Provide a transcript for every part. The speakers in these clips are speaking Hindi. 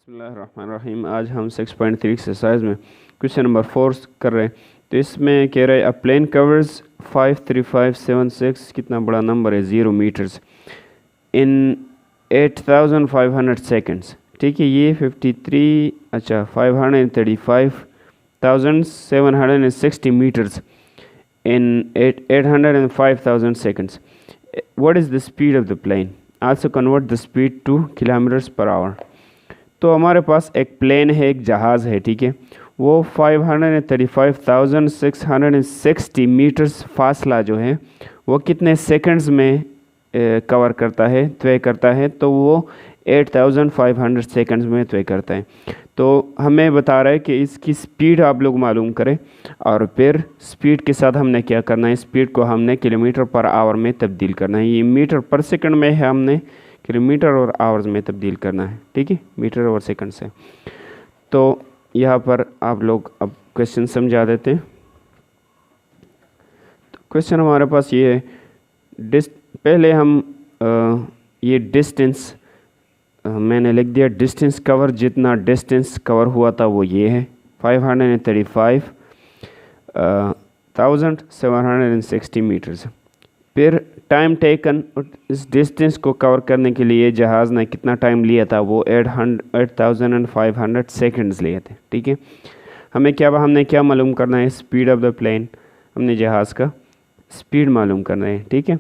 बिस्मिल्लाहिर्रहमानिर्रहीम। आज हम 6.3 एक्सरसाइज में क्वेश्चन नंबर 4 कर रहे हैं। तो इसमें कह रहे हैं अ प्लेन कवर्स 53576 कितना बड़ा नंबर है 0 मीटर्स इन 8500 सेकेंड्स। ठीक है, ये 535,760 metres in 805,000 seconds. What is the speed of the plane? Also convert the speed to kilometers per hour. तो हमारे पास एक प्लेन है, एक जहाज़ है, ठीक है। वो 535,660 मीटर्स फासला जो है वो कितने सेकंड्स में कवर करता है, तय करता है। तो वो 8500 सेकंड्स में तय करता है। तो हमें बता रहा है कि इसकी स्पीड आप लोग मालूम करें और फिर स्पीड के साथ हमने क्या करना है, स्पीड को हमने किलोमीटर पर आवर में तब्दील करना है। ये मीटर पर सेकंड में है, हमने किलोमीटर और आवर्स में तब्दील करना है, ठीक है, मीटर और सेकंड से। तो यहाँ पर आप लोग अब क्वेश्चन समझा देते हैं। तो क्वेश्चन हमारे पास ये है, पहले हम ये डिस्टेंस मैंने लिख दिया, डिस्टेंस कवर, जितना डिस्टेंस कवर हुआ था वो ये है 535,760 मीटर्स। फिर टाइम टेकन, इस डिस्टेंस को कवर करने के लिए जहाज़ ने कितना टाइम लिया था, वो 8500 सेकंड्स लिए थे, ठीक है। हमने क्या मालूम करना है, स्पीड ऑफ द प्लेन, हमने जहाज़ का स्पीड मालूम करना है, ठीक है।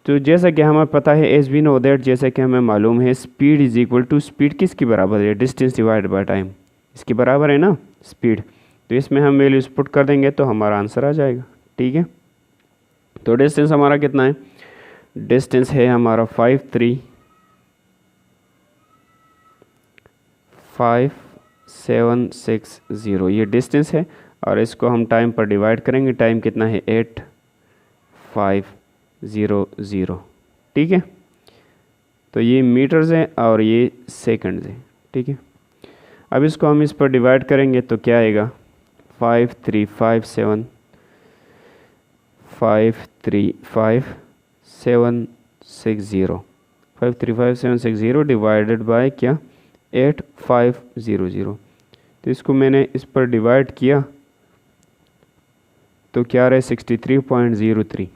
तो जैसा कि हमें पता है एज वी नो दैट, जैसा कि हमें मालूम है speed is equal to, speed किसकी बराबर है, डिस्टेंस डिवाइड बाय टाइम, इसकी बराबर है ना स्पीड। तो इसमें हम वैल्यूज पुट कर देंगे तो हमारा आंसर आ जाएगा, ठीक है। तो डिस्टेंस हमारा कितना है, डिस्टेंस है हमारा 535,760, ये डिस्टेंस है। और इसको हम टाइम पर डिवाइड करेंगे, टाइम कितना है 8500, ठीक है। तो ये मीटर्स है और ये सेकंड्स है, ठीक है। अब इसको हम इस पर डिवाइड करेंगे तो क्या आएगा, 535,760 डिवाइडेड बाय क्या 8500। तो इसको मैंने इस पर डिवाइड किया तो क्या आ रहा है 63.03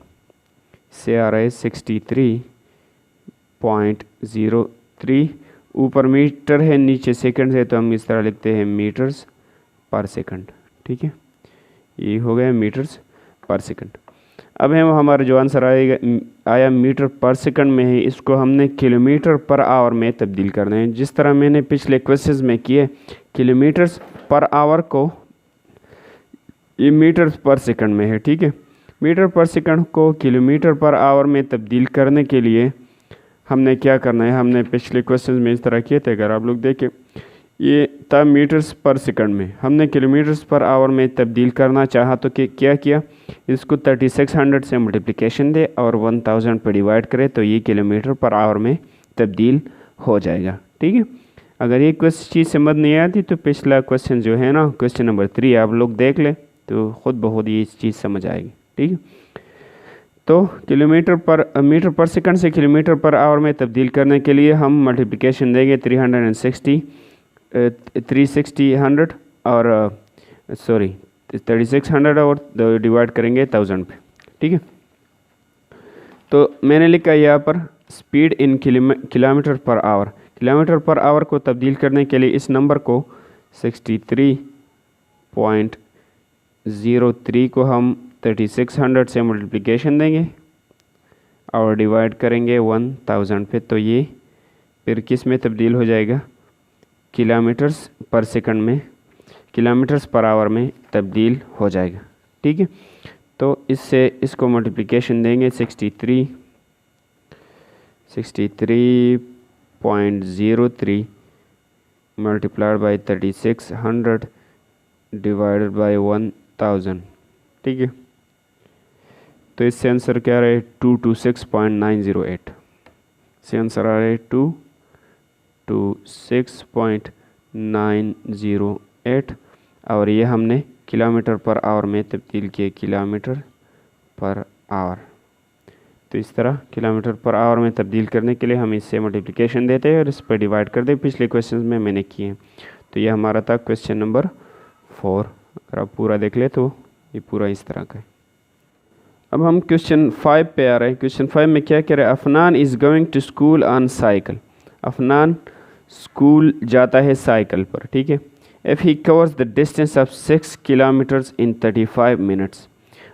से आ रहा है 63.03। ऊपर मीटर है, नीचे सेकंड है, तो हम इस तरह लिखते हैं मीटर्स पर सेकंड, ठीक है। ये हो गया मीटर्स पर सेकंड। अब हमारा जो आंसर आया मीटर पर सेकंड में है, इसको हमने किलोमीटर पर आवर में तब्दील करना है। जिस तरह मैंने पिछले क्वेश्चंस में किए, किलोमीटर्स पर आवर को ये मीटर्स पर सेकंड में है, ठीक है। मीटर पर सेकंड को किलोमीटर पर आवर में तब्दील करने के लिए हमने क्या करना है, हमने पिछले क्वेश्चन में इस तरह किए थे। अगर आप लोग देखें, ये था मीटर्स पर सेकंड में, हमने किलोमीटर्स पर आवर में तब्दील करना चाहा तो क्या किया, इसको 3600 से मल्टीप्लिकेशन दे और 1000 पर डिवाइड करे तो ये किलोमीटर पर आवर में तब्दील हो जाएगा, ठीक है। अगर ये चीज़ समझ नहीं आती तो पिछला क्वेश्चन जो है ना, क्वेश्चन नंबर 3 आप लोग देख लें तो ख़ुद बहुत ये चीज़ समझ आएगी, ठीक है। तो मीटर पर सेकंड से किलोमीटर पर आवर में तब्दील करने के लिए हम मल्टीप्लिकेशन देंगे 360 और 3600 और डिवाइड करेंगे 1000 पे, ठीक है। तो मैंने लिखा यहाँ पर speed in kilometre per hour, kilometre per hour को तब्दील करने के लिए इस नंबर को 63.03 को हम 3600 से मल्टीप्लिकेशन देंगे और डिवाइड करेंगे 1000 पे, तो ये फिर किस में तब्दील हो जाएगा, किलोमीटर्स पर सेकंड में, किलोमीटर्स पर आवर में तब्दील हो जाएगा, ठीक है। तो इससे इसको मल्टीप्लिकेशन देंगे 63.03 मल्टीप्लाइड बाई 3600 डिवाइडेड बाई 1000, ठीक है। तो इससे आंसर क्या रहा है 226.908, इससे आंसर आ रहा है 226.908 और ये हमने किलोमीटर पर आवर में तब्दील किए, किलोमीटर पर आवर। तो तो इस तरह किलोमीटर पर आवर में तब्दील करने के लिए हम इससे मल्टीप्लिकेशन देते हैं और इस पर डिवाइड कर दें। पिछले क्वेश्चन में मैंने किए हैं। तो ये हमारा था क्वेश्चन नंबर 4। अगर आप पूरा देख ले तो ये पूरा इस तरह का है। अब हम क्वेश्चन 5 पे आ रहे हैं। क्वेश्चन 5 में क्या कह रहे हैं, Afnan is going to school on cycle. Afnan school जाता है साइकिल पर, ठीक है। If he covers the distance of 6 kilometres in 35 minutes,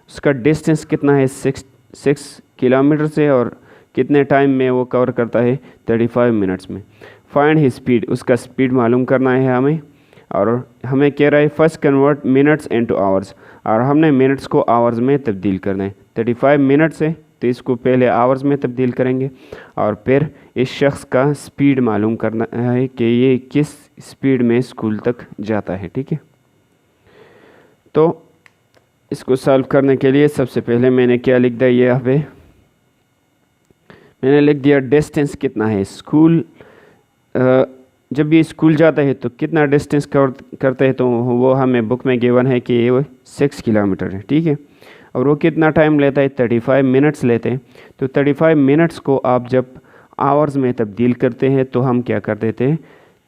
उसका डिस्टेंस कितना है 6 किलोमीटर से और कितने टाइम में वो कवर करता है 35 मिनट्स में। फाइंड ही स्पीड, उसका स्पीड मालूम करना है हमें। और हमें कह रहा है first convert minutes into hours, और हमने मिनट्स को आवर्स में तब्दील करना है। 35 मिनट्स है तो इसको पहले आवर्स में तब्दील करेंगे और फिर इस शख्स का स्पीड मालूम करना है कि ये किस स्पीड में स्कूल तक जाता है, ठीक है। तो इसको सॉल्व करने के लिए सबसे पहले मैंने क्या लिख दिया, ये यहाँ पे मैंने लिख दिया डिस्टेंस कितना है। स्कूल जब ये स्कूल जाता है तो कितना डिस्टेंस कवर करता है, तो वो हमें बुक में गिवन है कि ये 6 किलोमीटर है, ठीक है। और वो कितना टाइम लेता है 35 मिनट्स लेते हैं। तो 35 मिनट्स को आप जब आवर्स में तब्दील करते हैं तो हम क्या कर देते हैं,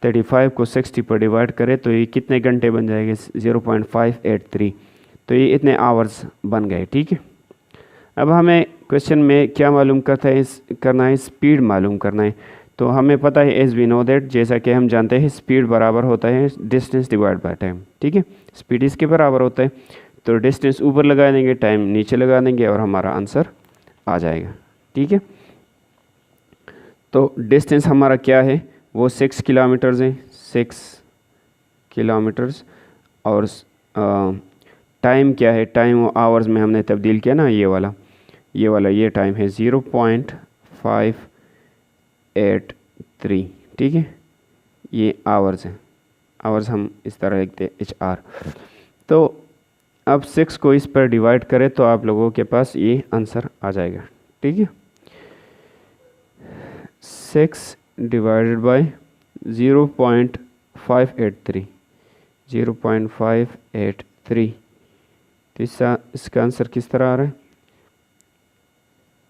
35 को 60 पर डिवाइड करें तो ये कितने घंटे बन जाएंगे 0.583। तो ये इतने आवर्स बन गए, ठीक है। अब हमें क्वेश्चन में क्या मालूम करना है, स्पीड मालूम करना है। तो हमें पता है एज वी नो दैट, जैसा कि हम जानते हैं स्पीड बराबर होता है डिस्टेंस डिवाइड बाय टाइम, ठीक है। स्पीड इसके बराबर होता है, तो डिस्टेंस ऊपर लगा देंगे, टाइम नीचे लगा देंगे और हमारा आंसर आ जाएगा, ठीक है। तो डिस्टेंस हमारा क्या है, वो 6 किलोमीटर्स है, 6 किलोमीटर्स। और टाइम क्या है, टाइम आवर्स में हमने तब्दील किया ना, ये वाला ये टाइम है 0.583, ठीक है। ये आवर्स है, आवर्स हम इस तरह लिखते हैं HR। तो अब 6 को इस पर डिवाइड करें तो आप लोगों के पास ये आंसर आ जाएगा, ठीक है। 6 डिवाइडेड बाय 0.583 तो इसका आंसर किस तरह आ रहा है,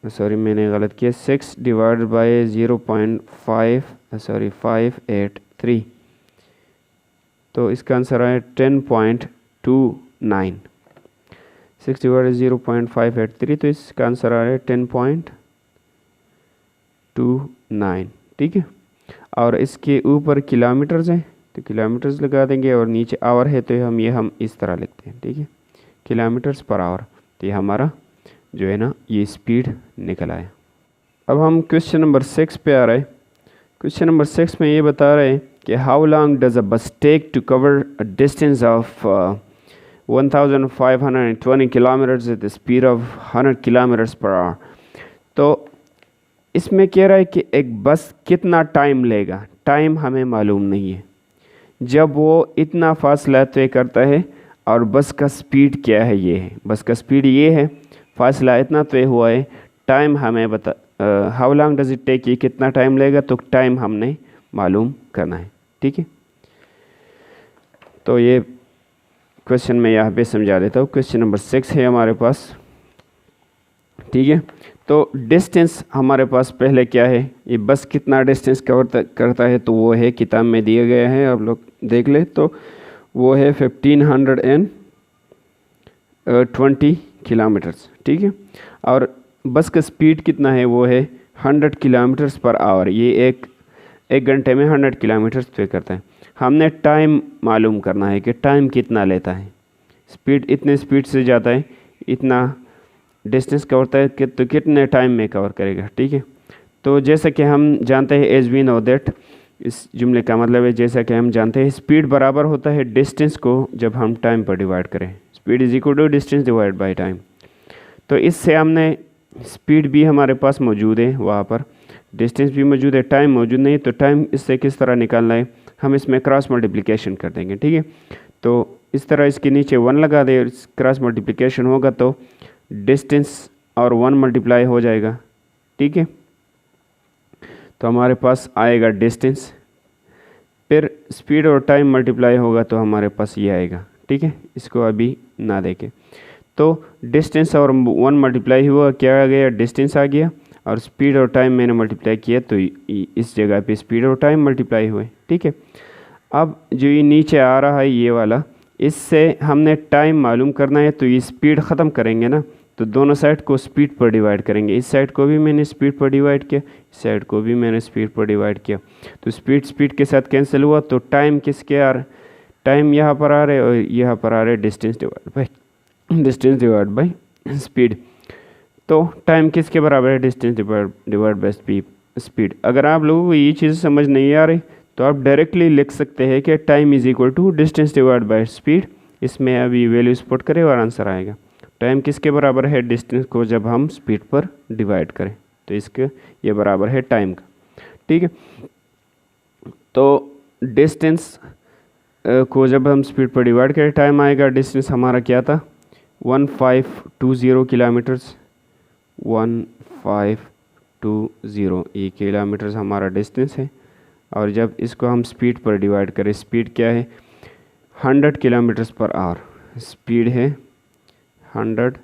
सॉरी मैंने गलत किया, 6 डिवाइडेड बाय 583 तो इसका आंसर आया 10.29। 6 डिवाइडेड 0.583 तो इसका आंसर आ रहा है 10.29, ठीक है। और इसके ऊपर किलोमीटर्स है तो किलोमीटर्स लगा देंगे और नीचे आवर है तो हम इस तरह लिखते हैं, ठीक है, किलोमीटर्स पर आवर। तो ये हमारा जो है ना ये स्पीड निकल आया। अब हम क्वेश्चन नंबर 6 पे आ रहे हैं। क्वेश्चन नंबर 6 में ये बता रहे हैं कि how long does a bus take to cover a distance of 1520 kilometres at the speed of 100 kilometres per hour. तो इसमें कह रहा है कि एक बस कितना टाइम लेगा, टाइम हमें मालूम नहीं है। जब वो इतना फासला तय करता है और बस का स्पीड क्या है, ये है बस का स्पीड, ये है फासला इतना तय हुआ है, टाइम हमें how long does it take, ये कितना टाइम लेगा, तो टाइम हमने मालूम करना है, ठीक है। तो ये क्वेश्चन मैं यहाँ पे समझा देता हूँ। क्वेश्चन नंबर 6 है हमारे पास, ठीक है। तो डिस्टेंस हमारे पास पहले क्या है, ये बस कितना डिस्टेंस कवर करता है, तो वो है किताब में दिया गया है, आप लोग देख ले। तो वो है 1520 किलोमीटर्स, ठीक है। और बस का स्पीड कितना है, वो है 100 किलोमीटर्स पर आवर। ये एक घंटे में 100 किलोमीटर्स तय करता है। हमने टाइम मालूम करना है कि टाइम कितना लेता है। स्पीड इतने स्पीड से जाता है, इतना डिस्टेंस कवरता है कि तो कितने टाइम में कवर करेगा, ठीक है। तो जैसा कि हम जानते हैं एज वी नो दैट, इस जुमले का मतलब है जैसा कि हम जानते हैं स्पीड बराबर होता है डिस्टेंस को जब हम टाइम पर डिवाइड करें। Speed is equal to distance divide by time. तो इससे हमने स्पीड भी हमारे पास मौजूद है, वहाँ पर डिस्टेंस भी मौजूद है, टाइम मौजूद नहीं। तो टाइम इससे किस तरह निकालना है, हम इसमें क्रॉस मल्टीप्लिकेशन कर देंगे, ठीक है। तो इस तरह इसके नीचे 1 लगा दे, क्रॉस मल्टीप्लिकेशन होगा तो डिस्टेंस और 1 मल्टीप्लाई हो जाएगा, ठीक है। तो हमारे पास आएगा डिस्टेंस, फिर स्पीड और टाइम मल्टीप्लाई होगा तो हमारे पास ये आएगा, ठीक है। इसको अभी ना देखें। तो डिस्टेंस और 1 मल्टीप्लाई हुआ, क्या आ गया, डिस्टेंस आ गया, और स्पीड और टाइम मैंने मल्टीप्लाई किया तो इस जगह पे स्पीड और टाइम मल्टीप्लाई हुए। ठीक है, अब जो ये नीचे आ रहा है ये वाला, इससे हमने टाइम मालूम करना है, तो ये स्पीड ख़त्म करेंगे ना, तो दोनों साइड को स्पीड पर डिवाइड करेंगे। इस साइड को भी मैंने स्पीड पर डिवाइड किया, इस साइड को भी मैंने स्पीड पर डिवाइड किया, तो स्पीड स्पीड के साथ कैंसिल हुआ, तो टाइम किसके आ रहे, टाइम यहाँ पर आ रहे और यहाँ पर आ रहे डिस्टेंस डिवाइड बाई स्पीड। तो टाइम किसके बराबर है, डिस्टेंस डिवाइड बाई स्पीड। अगर आप लोगों को ये चीज़ समझ नहीं आ रही तो आप डायरेक्टली लिख सकते हैं कि time is equal to distance divide by speed. इसमें अभी वैल्यूज पुट करें और आंसर आएगा। टाइम किसके बराबर है, डिस्टेंस को जब हम स्पीड पर डिवाइड करें, तो इसके ये बराबर है टाइम का। ठीक है, तो डिस्टेंस को जब हम स्पीड पर डिवाइड करें टाइम आएगा। डिस्टेंस हमारा क्या था, 1520 किलोमीटर्स, 1520 ये किलोमीटर्स हमारा डिस्टेंस है। और जब इसको हम स्पीड पर डिवाइड करें, स्पीड क्या है, 100 किलोमीटर्स पर आवर, स्पीड है 100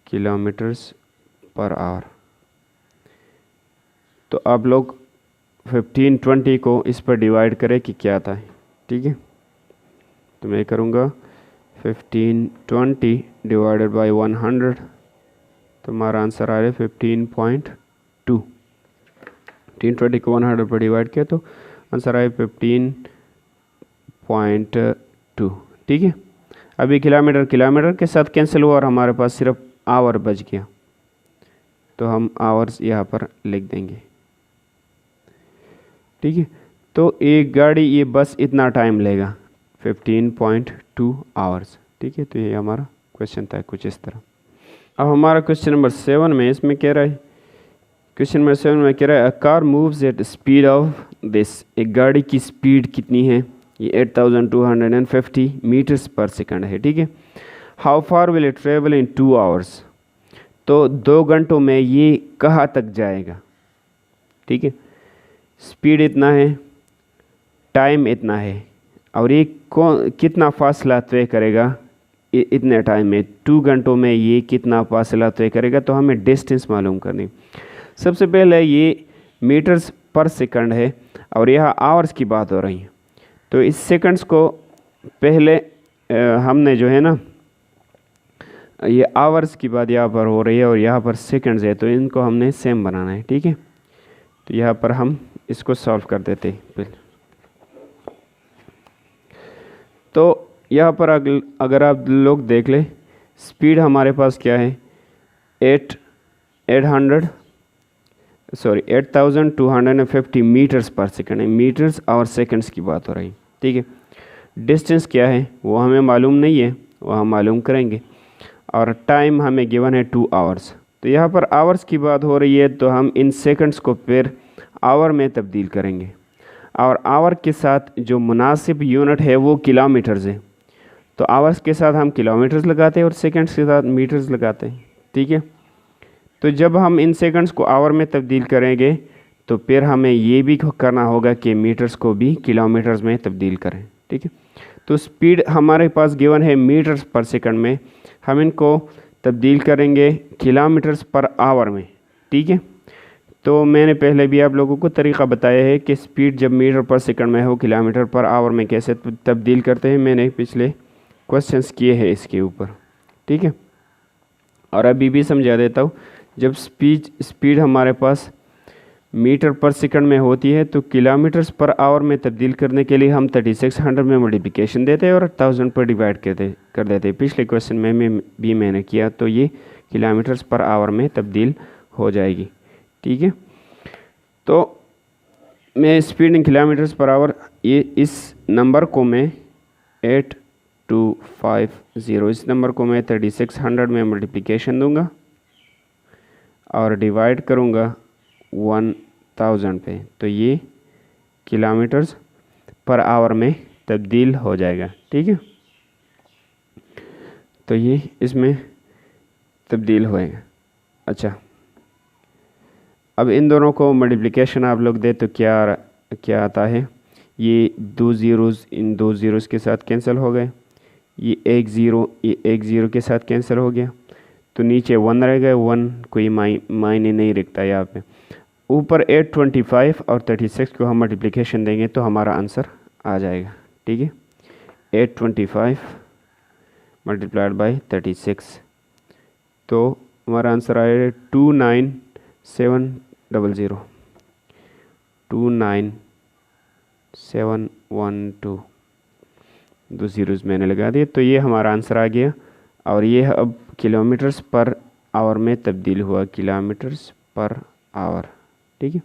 किलोमीटर्स पर आवर। तो आप लोग 1520 को इस पर डिवाइड करें कि क्या आता है। ठीक है, तो मैं करूँगा 1520 डिवाइडेड बाई 100, तो हमारा आंसर आ रहा है 15.2। 1520 को 100 पर डिवाइड किया तो आंसर आया 15.2। ठीक है, अभी किलोमीटर किलोमीटर के साथ कैंसिल हुआ और हमारे पास सिर्फ आवर बच गया, तो हम आवर्स यहाँ पर लिख देंगे। ठीक है, तो एक गाड़ी ये बस इतना टाइम लेगा, 15.2 आवर्स। ठीक है, तो ये हमारा क्वेश्चन था कुछ इस तरह। अब हमारा क्वेश्चन नंबर 7 में इसमें कह रहा है, क्वेश्चन नंबर 7 में कह रहा है a car moves at speed of this, एक गाड़ी की स्पीड कितनी है, ये 8250 मीटर्स पर सेकंड है। ठीक है, how far will it travel in 2 hours, तो 2 घंटों में ये कहाँ तक जाएगा। ठीक है, स्पीड इतना है, टाइम इतना है, और ये कितना फासला तय करेगा इतने टाइम में, 2 घंटों में ये कितना फासला तय करेगा। तो हमें डिस्टेंस मालूम करनी। सबसे पहले ये मीटर्स पर सेकंड है और यहाँ आवर्स की बात हो रही है, तो इस सेकंड्स को पहले हमने जो है ना, ये आवर्स की बात यहाँ पर हो रही है और यहाँ पर सेकंड्स है, तो इनको हमने सेम बनाना है। ठीक है, तो यहाँ पर हम इसको सॉल्व कर देते हैं पहले। तो यहाँ पर अगर आप लोग देख ले, स्पीड हमारे पास क्या है, 8250 मीटर्स पर सेकंड है, मीटर्स और सेकंड्स की बात हो रही है। ठीक है, डिस्टेंस क्या है वो हमें मालूम नहीं है, वो हम मालूम करेंगे, और टाइम हमें गिवन है 2 आवर्स। तो यहाँ पर आवर्स की बात हो रही है, तो हम इन सेकंड्स को फिर आवर में तब्दील करेंगे, और आवर के साथ जो मुनासिब यूनिट है वो किलोमीटर्स है, तो आवर्स के साथ हम किलोमीटर्स लगाते हैं और सेकंड्स के साथ मीटर्स लगाते हैं। ठीक है, तो जब हम इन सेकंड्स को आवर में तब्दील करेंगे तो फिर हमें ये भी करना होगा कि मीटर्स को भी किलोमीटर्स में तब्दील करें। ठीक है, तो स्पीड हमारे पास गिवन है मीटर्स पर सेकंड में, हम इनको तब्दील करेंगे किलोमीटर्स पर आवर में। ठीक है, तो मैंने पहले भी आप लोगों को तरीक़ा बताया है कि स्पीड जब मीटर पर सेकंड में हो किलोमीटर पर आवर में कैसे तब्दील करते हैं, मैंने पिछले क्वेश्चंस किए हैं इसके ऊपर। ठीक है, और अभी भी समझा देता हूँ। जब स्पीड हमारे पास मीटर पर सेकंड में होती है तो किलोमीटर्स पर आवर में तब्दील करने के लिए हम 3600 में मल्टीप्लिकेशन देते हैं और 1000 पर डिवाइड कर देते हैं। पिछले क्वेश्चन में भी मैंने किया, तो ये किलोमीटर्स पर आवर में तब्दील हो जाएगी। ठीक है, तो मैं speed in kilometres per our, ये इस नंबर को मैं 8250, इस नंबर को मैं 3600 में मल्टीप्लिकेशन दूंगा और डिवाइड करूंगा 1000 पे, तो ये किलोमीटर्स पर आवर में तब्दील हो जाएगा। ठीक है, तो ये इसमें तब्दील होएगा। अच्छा, अब इन दोनों को मल्टीप्लिकेशन आप लोग दे तो क्या आता है, ये 2 ज़ीरोज़ इन 2 ज़ीरोज़ के साथ कैंसिल हो गए, ये एक ज़ीरो के साथ कैंसिल हो गया, तो नीचे 1 रह गए, 1 कोई मायने नहीं रखता यहाँ पे। ऊपर 825 और 36 को हम मल्टीप्लिकेशन देंगे तो हमारा आंसर आ जाएगा। ठीक है, 825 मल्टीप्लाइड बाई 36, तो हमारा आंसर आएगा 29700, 29712, 2 ज़ीरोज़ मैंने लगा दिए, तो ये हमारा आंसर आ गया। और ये अब किलोमीटर्स पर आवर में तब्दील हुआ, किलोमीटर्स पर आवर। ठीक है,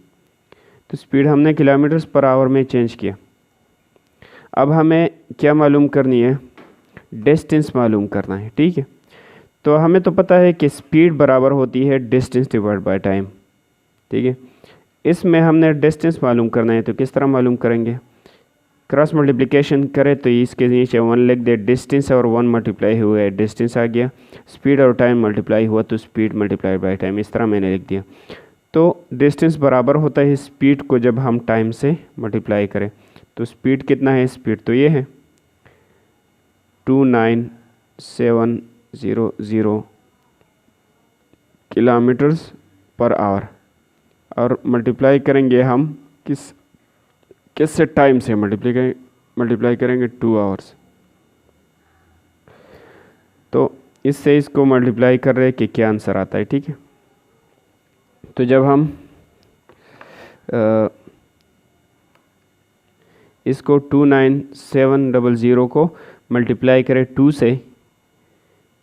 तो स्पीड हमने किलोमीटर्स पर आवर में चेंज किया। अब हमें क्या मालूम करनी है, डिस्टेंस मालूम करना है। ठीक है, तो हमें तो पता है कि स्पीड बराबर होती है डिस्टेंस डिवाइड बाय टाइम। ठीक है, इसमें हमने डिस्टेंस मालूम करना है, तो किस तरह मालूम करेंगे, क्रॉस मल्टीप्लिकेशन करें तो इसके नीचे 1 लिख दे, डिस्टेंस और 1 मल्टीप्लाई हुआ है, डिस्टेंस आ गया, स्पीड और टाइम मल्टीप्लाई हुआ तो स्पीड मल्टीप्लाई बाय टाइम, इस तरह मैंने लिख दिया। तो डिस्टेंस बराबर होता है स्पीड को जब हम टाइम से मल्टीप्लाई करें। तो स्पीड कितना है, स्पीड तो ये है 29700 किलोमीटर्स पर आवर, और मल्टीप्लाई करेंगे हम किससे, टाइम से मल्टीप्लाई करेंगे 2 आवर्स। तो इससे इसको मल्टीप्लाई कर रहे हैं कि क्या आंसर आता है। ठीक है, तो जब हम इसको 29700 को मल्टीप्लाई करें 2 से,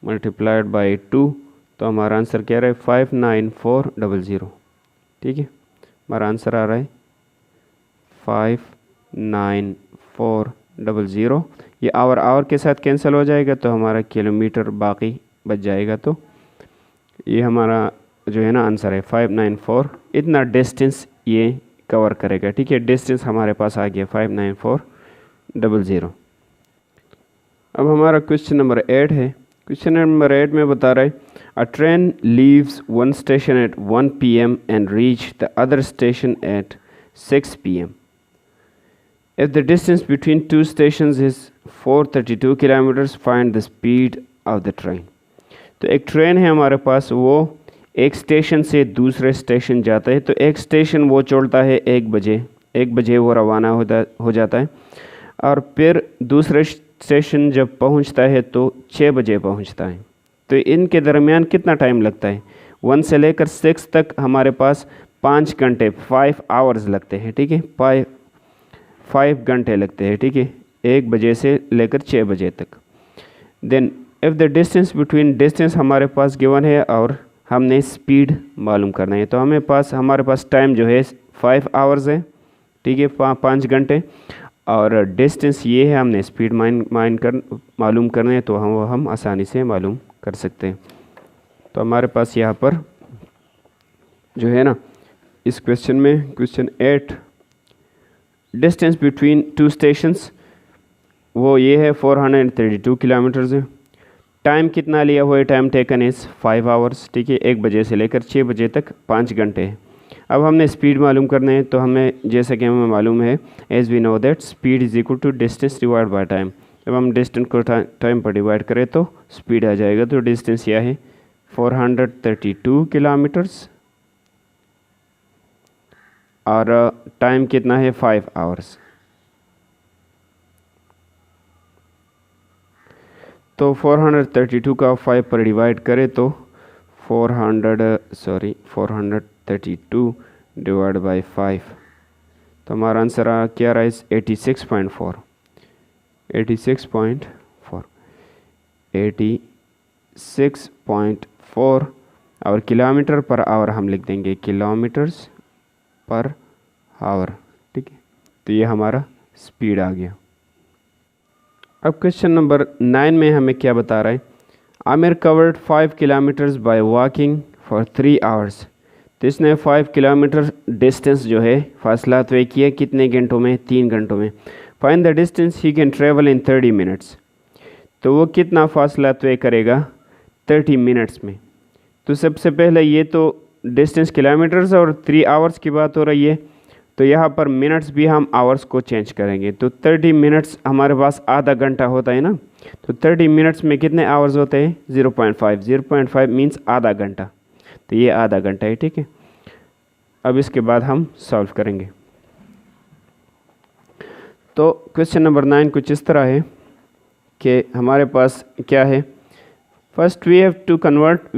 मल्टीप्लाइड बाई 2, तो हमारा आंसर क्या रहा है 59400। ठीक है, हमारा आंसर आ रहा है 59400। ये आवर के साथ कैंसिल हो जाएगा तो हमारा किलोमीटर बाकी बच जाएगा। तो ये हमारा जो है ना आंसर है 594, इतना डिस्टेंस ये कवर करेगा। ठीक है, डिस्टेंस हमारे पास आ गया 59400। अब हमारा क्वेश्चन नंबर 8 है। क्वेश्चन नंबर 8 में बता रहा है, अ train leaves one station at 1 PM and reach the other station at 6 PM. If the distance between two stations is 432 kilometers, find the speed of the train. तो एक ट्रेन है हमारे पास, वो एक स्टेशन से दूसरे स्टेशन जाता है। तो एक स्टेशन वो छोड़ता है 1 बजे वो रवाना हो जाता है, और फिर दूसरे स्टेशन जब पहुंचता है तो 6 बजे पहुंचता है। तो इनके दरमियान कितना टाइम लगता है, 1 से लेकर 6 तक हमारे पास 5 घंटे 5 आवर्स लगते हैं। ठीक है, 5 घंटे लगते हैं। ठीक है, 1 बजे से लेकर 6 बजे तक। Then if the distance between, distance हमारे पास गिवन है और हमने स्पीड मालूम करना है। तो हमारे पास टाइम जो है 5 आवर्स है। ठीक है, 5 घंटे, और डिस्टेंस ये है, हमने स्पीड मालूम करना है, तो हम आसानी से मालूम कर सकते हैं। तो हमारे पास यहाँ पर जो है ना इस क्वेश्चन में, क्वेश्चन 8, डिस्टेंस बिटवीन 2 स्टेशंस वो ये है 432 किलोमीटर्स है। टाइम कितना लिया हुआ है, टाइम टेकन इज़ 5 आवर्स। ठीक है, 1 बजे से लेकर 6 बजे तक 5 घंटे है। अब हमने स्पीड मालूम करना है, तो हमें जैसा कि हमें मालूम है, as we know that speed is equal to distance divide by time. जब हम डिस्टेंस को टाइम पर डिवाइड करें तो स्पीड आ जाएगा। तो डिस्टेंस यह है 432 किलोमीटर्स, और टाइम कितना है 5 आवर्स। तो 432 का 5 पर डिवाइड करें तो 432 डिवाइड बाई 5, तो हमारा आंसर क्या रहा है 86.4, 86.4 और किलोमीटर पर आवर हम लिख देंगे किलोमीटर्स पर आवर। ठीक है, तो ये हमारा स्पीड आ गया। अब क्वेश्चन नंबर 9 में हमें क्या बता रहा है, Aamir covered 5 kilometres by walking for 3 hours. तो इसने 5 किलोमीटर डिस्टेंस जो है फासला तय किया कितने घंटों में, 3 घंटों में। Find the distance he can travel in 30 minutes. तो वो कितना फासला तय करेगा 30 मिनट्स में। तो सबसे पहले ये तो डिस्टेंस किलोमीटर्स और 3 आवर्स की बात हो रही है, तो यहाँ पर मिनट्स भी हम आवर्स को चेंज करेंगे। तो 30 मिनट्स हमारे पास आधा घंटा होता है ना, तो 30 मिनट्स में कितने आवर्स होते हैं? 0.5। 0.5 मीन्स आधा घंटा, तो ये आधा घंटा है, ठीक है। अब इसके बाद हम सॉल्व करेंगे। तो क्वेश्चन नंबर 9 कुछ इस तरह है कि हमारे पास क्या है, first we have to convert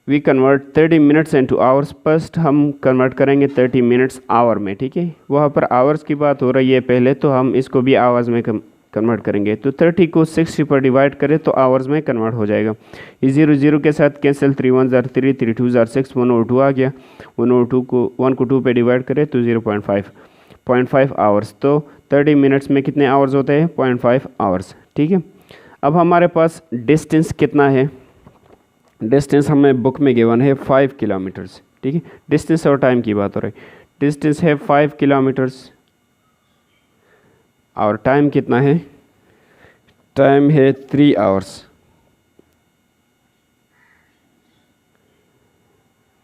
we convert 30 minutes into hours. First हम कन्वर्ट करेंगे 30 मिनट्स आवर में, ठीक है। वहाँ पर आवर्स की बात हो रही है पहले, तो हम इसको भी आवर्स में कन्वर्ट करेंगे। तो 30 को 60 पर डिवाइड करें तो आवर्स में कन्वर्ट हो जाएगा। ये 0 0 के साथ कैंसिल, 3 1 जार 3, 3 2 जार 6, 1 और 2 आ गया। 1 और 2 को 1 को 2 पे डिवाइड करें तो 0.5 आवर्स। तो 30 मिनट्स में कितने आवर्स होते हैं? 0.5 आवर्स, ठीक है। अब हमारे पास डिस्टेंस कितना है? डिस्टेंस हमें बुक में गिवन है 5 किलोमीटर्स, ठीक है। डिस्टेंस और टाइम की बात हो रही है। डिस्टेंस है 5 किलोमीटर्स और टाइम कितना है? टाइम है 3 आवर्स।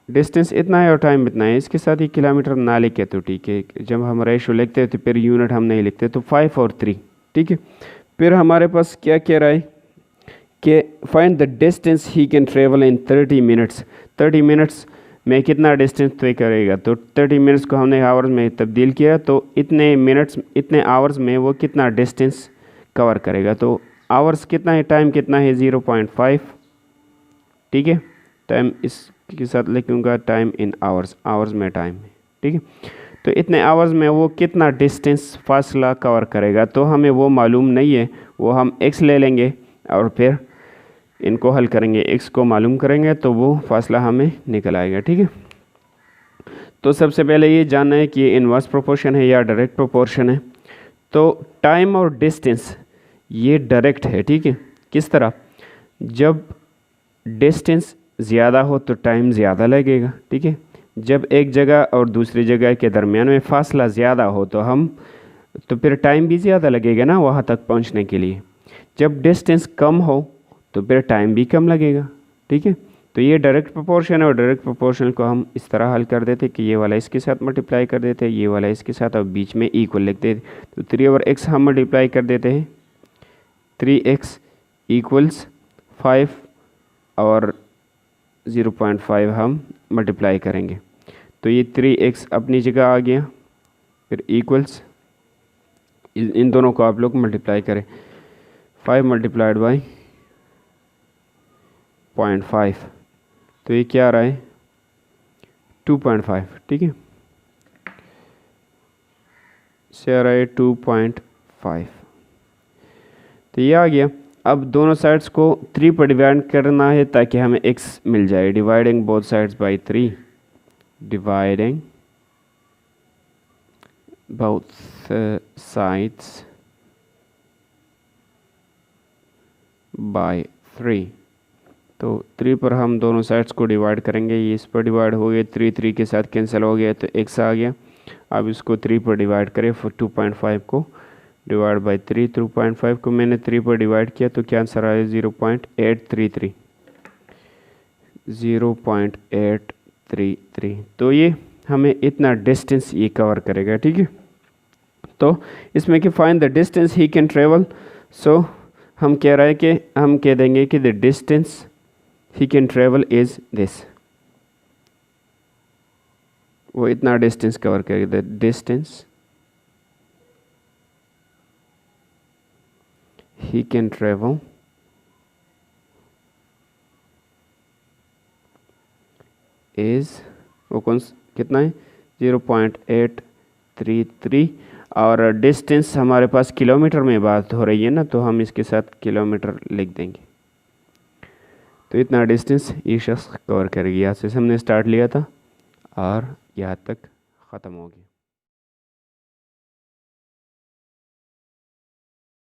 डिस्टेंस इतना है और टाइम इतना है, इसके साथ ही किलोमीटर ना लिखे तो ठीक है। जब हम रेशो लिखते हैं तो फिर यूनिट हम नहीं लिखते, तो 5 और 3, ठीक है। फिर हमारे पास क्या कह रहा है कि find the distance he can travel in 30 minutes. 30 minutes में कितना डिस्टेंस तय करेगा? तो 30 मिनट्स को हमने आवर्स में तब्दील किया, तो इतने मिनट्स इतने आवर्स में वो कितना डिस्टेंस कवर करेगा। तो आवर्स कितना है, टाइम कितना है? 0.5, ठीक है। टाइम इसके साथ लिखूँगा टाइम इन आवर्स, आवर्स में टाइम है, ठीक है। तो इतने आवर्स में वो कितना डिस्टेंस फासला कवर करेगा, तो हमें वो मालूम नहीं है। वो हम x ले लेंगे और फिर इनको हल करेंगे, x को मालूम करेंगे तो वो फासला हमें निकल आएगा, ठीक है। तो सबसे पहले ये जानना है कि ये इनवर्स प्रोपोर्शन है या डायरेक्ट प्रोपोर्शन है। तो टाइम और डिस्टेंस ये डायरेक्ट है, ठीक है। किस तरह? जब डिस्टेंस ज़्यादा हो तो टाइम ज़्यादा लगेगा, ठीक है। जब एक जगह और दूसरी जगह के दरमियान में फासला ज़्यादा हो तो फिर टाइम भी ज़्यादा लगेगा ना वहाँ तक पहुँचने के लिए। जब डिस्टेंस कम हो तो फिर टाइम भी कम लगेगा, ठीक है। तो ये डायरेक्ट प्रोपोर्शन है और डायरेक्ट प्रोपोर्शन को हम इस तरह हल कर देते कि ये वाला इसके साथ मल्टीप्लाई कर देते, ये वाला इसके साथ, और बीच में इक्वल लिख देते। तो 3 और x हम मल्टीप्लाई कर देते हैं, 3x इक्वल्स 5 और 0.5 हम मल्टीप्लाई करेंगे। तो ये 3x अपनी जगह आ गया, फिर इक्वल्स इन दोनों को आप लोग मल्टीप्लाई करें, 5 मल्टीप्लाइड बाई 0.5, तो ये क्या आ रहा है? 2.5, ठीक है। से आ रहा है 2.5, तो ये आ गया। अब दोनों साइड्स को 3 पर डिवाइड करना है ताकि हमें x मिल जाए। Dividing both sides by 3, dividing both sides by 3। तो 3 पर हम दोनों साइड्स को डिवाइड करेंगे। ये इस पर डिवाइड हो गया, 3 3 के साथ कैंसिल हो गया तो x आ गया। अब इसको 3 पर डिवाइड करें, 2.5 को डिवाइड बाई 3। 2.5 को मैंने 3 पर डिवाइड किया तो क्या आंसर आया? 0.833, 0.833। तो ये हमें इतना डिस्टेंस ये कवर करेगा, ठीक है। तो इसमें कि find the distance he can travel, so हम कह रहे हैं कि हम कह देंगे कि the distance he can travel is this. वो इतना डिस्टेंस कवर करेगा, the distance he can travel is, वो कौन कितना है? 0.833। और डिस्टेंस हमारे पास किलोमीटर में बात हो रही है ना, तो हम इसके साथ किलोमीटर लिख देंगे। तो इतना डिस्टेंस ये शख्स कवर करेगी। यहाँ से हमने स्टार्ट लिया था और यहाँ तक ख़त्म हो गया।